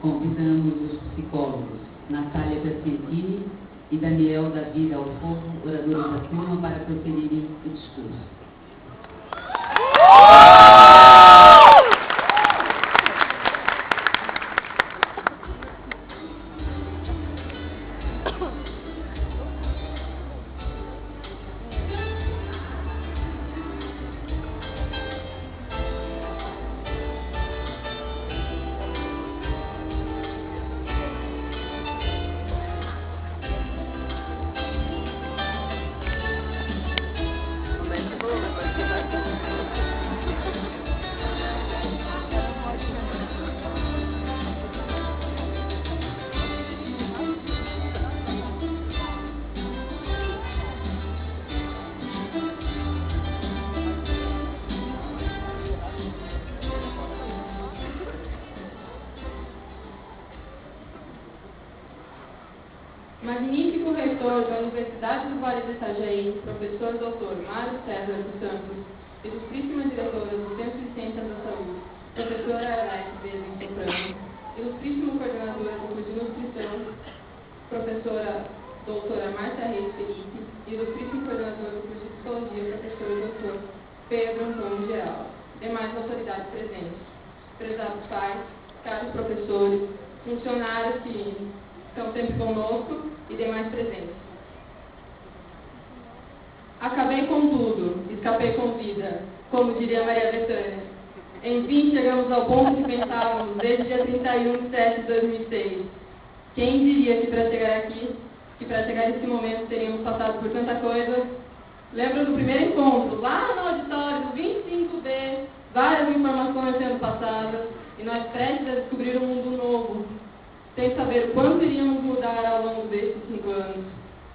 Convidamos os psicólogos Natália Percentini e Daniel da Vida ao Fogo, oradores da turma, para proferirem o discurso. Magnífico reitor da Universidade do Vale do Itajaí, professor Dr. Mário César dos Santos, ilustríssima diretora do Centro de Ciências da Saúde, professora Arlete Bezin Soprano, ilustríssimo coordenador do curso de nutrição, professora doutora Márcia Reis Felipe, ilustríssimo coordenador do curso de psicologia, professor Dr. Pedro Antônio Geral, demais autoridades presentes, prezados pais, caros professores, funcionários que estão sempre conosco e demais presentes. Acabei com tudo, escapei com vida, como diria Maria Bethânia. Enfim, chegamos ao ponto que pensávamos desde dia 31 de setembro de 2006. Quem diria que para chegar aqui, que para chegar nesse momento teríamos passado por tanta coisa? Lembro do primeiro encontro, lá no auditório do 25B, várias informações sendo passadas e nós prestes a descobrir um mundo novo, sem saber o quanto iríamos mudar ao longo desses 5 anos.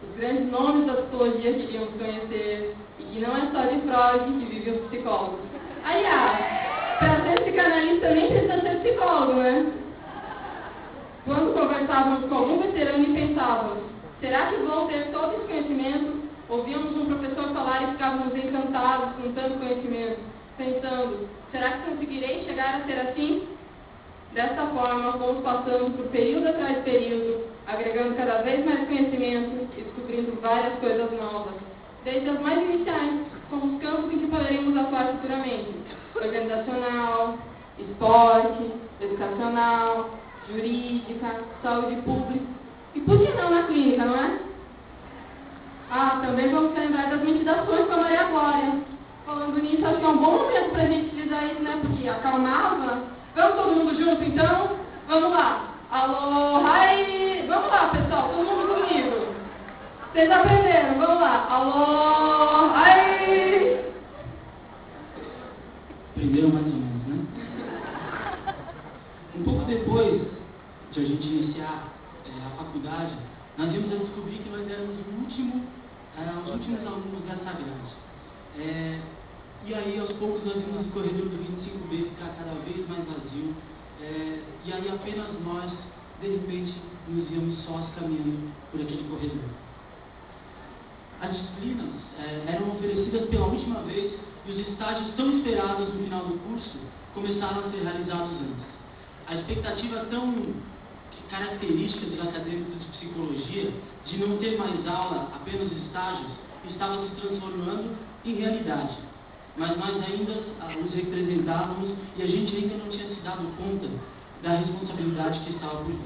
Os grandes nomes da psicologia que iríamos conhecer, e que não é só de Freud que vivem os psicólogos. Aliás, para ser psicanalista nem precisa ser psicólogo, né? Quando conversávamos com algum veterano e pensávamos, será que vou ter todo esse conhecimento? Ouvíamos um professor falar e ficávamos encantados com tanto conhecimento, pensando, será que conseguirei chegar a ser assim? Desta forma, fomos passando por período atrás de período, agregando cada vez mais conhecimento e descobrindo várias coisas novas, desde as mais iniciais, como os campos em que poderíamos atuar futuramente: organizacional, esporte, educacional, jurídica, saúde pública, e por que não na clínica, não é? Ah, também vamos lembrar das meditações com a Maria Glória. Falando nisso, acho que é um bom momento para a gente utilizar isso, né? Porque acalmava. Vamos todo mundo junto, então? Vamos lá. Alô, hi! Vamos lá, pessoal, todo mundo comigo. Vocês aprenderam, vamos lá. Alô, hi! Aprenderam mais ou menos, né? Um pouco depois de a gente iniciar a faculdade, nós vimos a descobrir que nós éramos os últimos alunos dessa grade. E aí, aos poucos, nós vimos o corredor do 25B ficar cada vez mais vazio. E aí, apenas nós, de repente, nos íamos sós caminhando por aquele corredor. As disciplinas eram oferecidas pela última vez e os estágios tão esperados no final do curso começaram a ser realizados antes. A expectativa tão característica dos acadêmicos de psicologia de não ter mais aula, apenas estágios, estava se transformando em realidade. Mas nós ainda os representávamos e a gente ainda não tinha se dado conta da responsabilidade que estava por vir.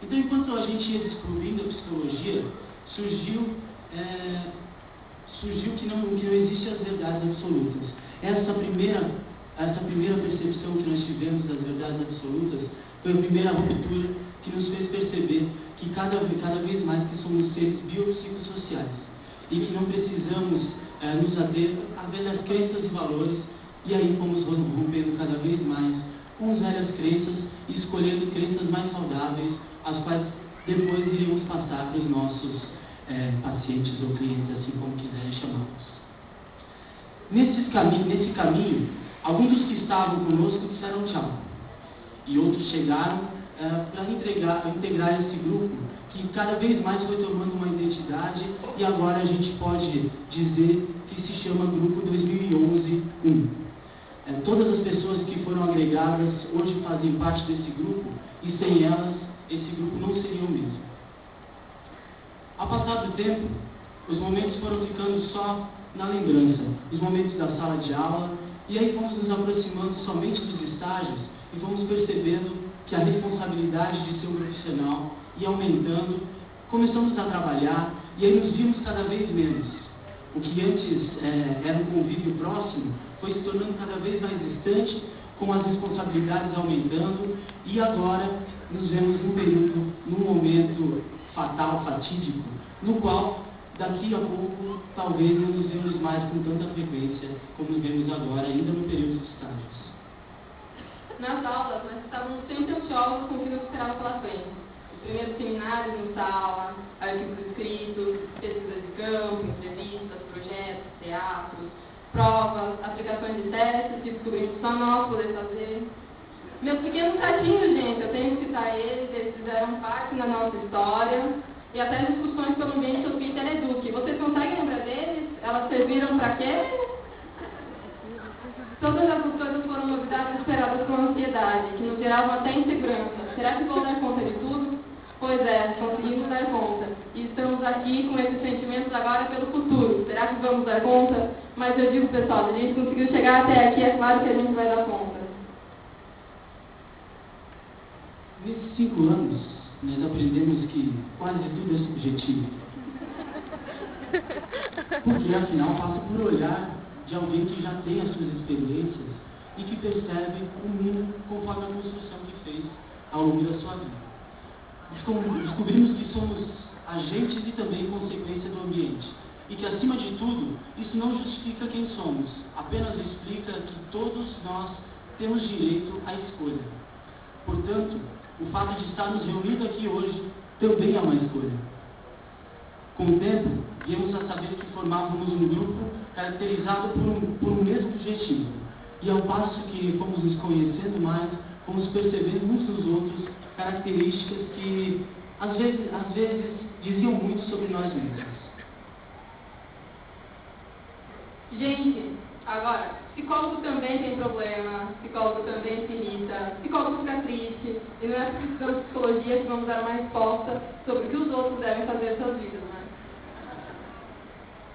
Então, enquanto a gente ia descobrindo a psicologia, surgiu que não existem as verdades absolutas. Essa primeira percepção que nós tivemos das verdades absolutas foi a primeira ruptura que nos fez perceber que cada vez mais que somos seres biopsicossociais e que não precisamos nos ater a velhas crenças e valores, e aí fomos rompendo cada vez mais com as velhas crenças e escolhendo crenças mais saudáveis, as quais depois iríamos passar para os nossos pacientes ou clientes, assim como quiserem chamá-los. Nesse caminho, alguns dos que estavam conosco disseram tchau, e outros chegaram para integrar esse grupo, que cada vez mais foi tomando uma identidade, e agora a gente pode dizer que se chama Grupo 2011-1. todas as pessoas que foram agregadas hoje fazem parte desse grupo, e sem elas, esse grupo não seria o mesmo. Ao passar do tempo, os momentos foram ficando só na lembrança, os momentos da sala de aula, e aí fomos nos aproximando somente dos estágios e fomos percebendo que a responsabilidade de ser um profissional ia aumentando, começamos a trabalhar e aí nos vimos cada vez menos. O que antes era um convívio próximo foi se tornando cada vez mais distante, com as responsabilidades aumentando, e agora nos vemos num momento fatal, fatídico, no qual daqui a pouco talvez não nos vemos mais com tanta frequência como nos vemos agora, ainda no período de estágios. Nas aulas, nós estávamos sempre ansiosos com o que nos esperava pela frente. Os primeiros seminários em sala, artigos escritos, pesquisas de campo, entrevistas, projetos, teatros, provas, aplicações de testes que descobrimos só nós poder fazer. Meus pequenos ratinhos, gente, eu tenho que citar eles fizeram parte da nossa história, e até discussões pelo ambiente sobre o Teleduc. Vocês conseguem lembrar deles? Elas serviram para quê? Todas as coisas foram novidades esperadas com ansiedade, que nos geravam até insegurança. Será que vou dar conta de tudo? Pois é, conseguimos dar conta. E estamos aqui com esses sentimentos agora pelo futuro. Será que vamos dar conta? Mas eu digo, pessoal, se a gente conseguiu chegar até aqui, é claro que a gente vai dar conta. Nesses 5 anos, nós aprendemos que quase tudo é subjetivo. Porque, afinal, passa por olhar de alguém que já tem as suas experiências e que percebe o mundo conforme a construção que fez ao longo da sua vida. Descobrimos que somos agentes e também consequência do ambiente. E que, acima de tudo, isso não justifica quem somos, apenas explica que todos nós temos direito à escolha. Portanto, o fato de estarmos reunidos aqui hoje também é uma escolha. Com o tempo, viemos a saber que formávamos um grupo caracterizado por um mesmo objetivo. E ao passo que fomos nos conhecendo mais, fomos percebendo uns nos outros características que, às vezes diziam muito sobre nós mesmos. Gente, agora, psicólogo também tem problema, psicólogo também se irrita, psicólogo fica triste, e não é porque estudamos psicologia que vamos dar uma resposta sobre o que os outros devem fazer em suas vidas, né?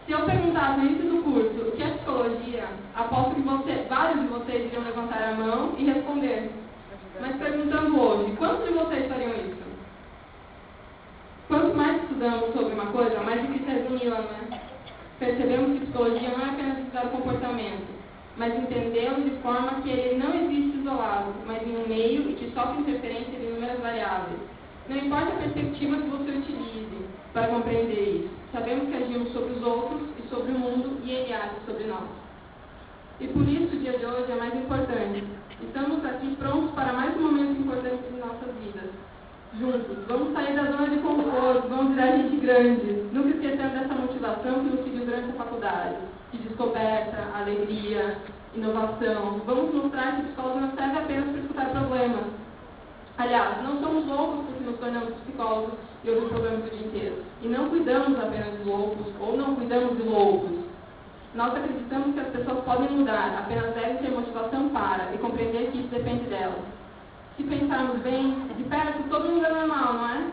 Se eu perguntasse no início do curso o que é psicologia, aposto que vários de vocês iriam levantar a mão e responder. Mas perguntando hoje, quantos de vocês fariam isso? Quanto mais estudamos sobre uma coisa, mais difícil é defini-la, né? Percebemos que psicologia não é apenas estudar o comportamento, mas entendê-lo de forma que ele não existe isolado, mas em um meio e que sofre interferência de inúmeras variáveis. Não importa a perspectiva que você utilize para compreender isso, sabemos que agimos sobre os outros e sobre o mundo, e ele age sobre nós. E por isso o dia de hoje é mais importante. Estamos aqui prontos para mais um momento importante de nossas vidas. Juntos, vamos sair da zona de conforto, vamos virar gente grande, nunca esquecendo dessa motivação que nos seguiu durante a faculdade, de descoberta, alegria, inovação. Vamos mostrar que a psicologia não serve apenas para escutar problemas. Aliás, não somos loucos porque nos tornamos psicólogos e ouvimos problemas o dia inteiro. E não cuidamos apenas de loucos, ou não cuidamos de loucos. Nós acreditamos que as pessoas podem mudar, apenas devem ter motivação para, e compreender que isso depende delas. Se pensarmos bem, de perto todo mundo é normal, não é?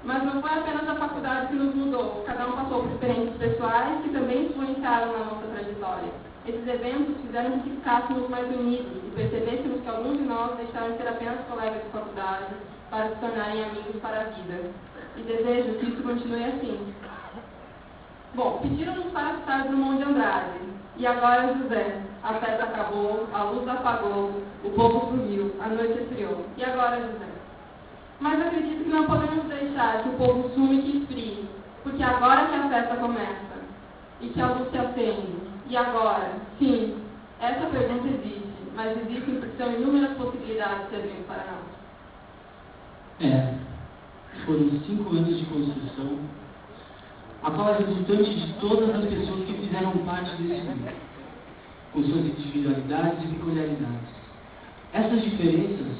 Mas não foi apenas a faculdade que nos mudou. Cada um passou por experiências pessoais que também influenciaram na nossa trajetória. Esses eventos fizeram com que ficássemos mais unidos e percebêssemos que alguns de nós deixaram de ser apenas colegas de faculdade para se tornarem amigos para a vida. E desejo que isso continue assim. Bom, pediram-nos para citar Drummond de Andrade. E agora, José, a festa acabou, a luz apagou, o povo sumiu, a noite esfriou. E agora, José? Mas acredito que não podemos deixar que o povo sume e que esfrie, porque agora que a festa começa, e que a luz se acende. E agora? Sim, essa pergunta existe, mas existem porque são inúmeras possibilidades que abrindo para nós. Foram 5 anos de construção, a qual é resultante de todas as pessoas que fizeram parte desse grupo, com suas individualidades e peculiaridades. Essas diferenças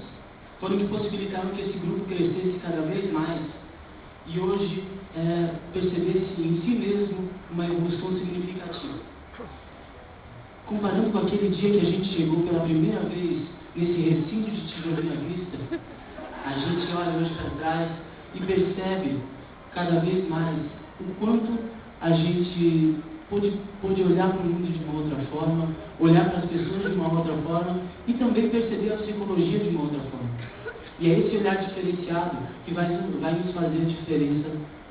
foram que possibilitaram que esse grupo crescesse cada vez mais e hoje percebesse em si mesmo uma evolução significativa. comparando com aquele dia que a gente chegou pela primeira vez nesse recinto de Tijolinho à Vista, a gente olha hoje para trás e percebe cada vez mais o quanto a gente pôde olhar para o mundo de uma outra forma, olhar para as pessoas de uma outra forma e também perceber a psicologia de uma outra forma. E é esse olhar diferenciado que vai nos fazer diferença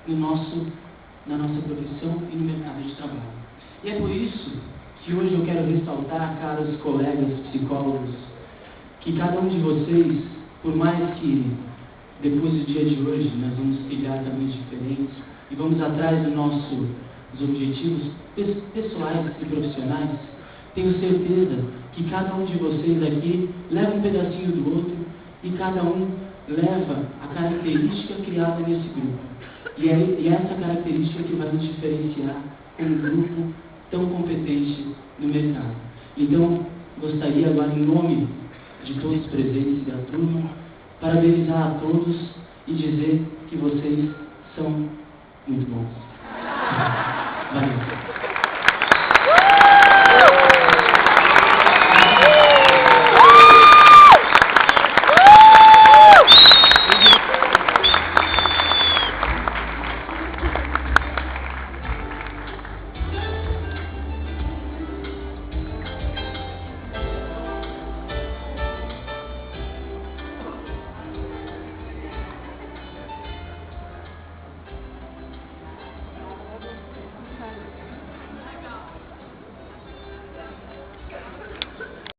na nossa profissão e no mercado de trabalho. E é por isso que hoje eu quero ressaltar, caros colegas psicólogos, que cada um de vocês, por mais que depois do dia de hoje nós vamos trilhar caminhos diferentes e vamos atrás dos nossos objetivos pessoais e profissionais, tenho certeza que cada um de vocês aqui leva um pedacinho do outro e cada um leva a característica criada nesse grupo. E é essa característica que vai nos diferenciar como um grupo tão competente no mercado. Então, gostaria agora, em nome de todos os presentes e da turma, parabenizar a todos e dizer que vocês são muito bons. Valeu.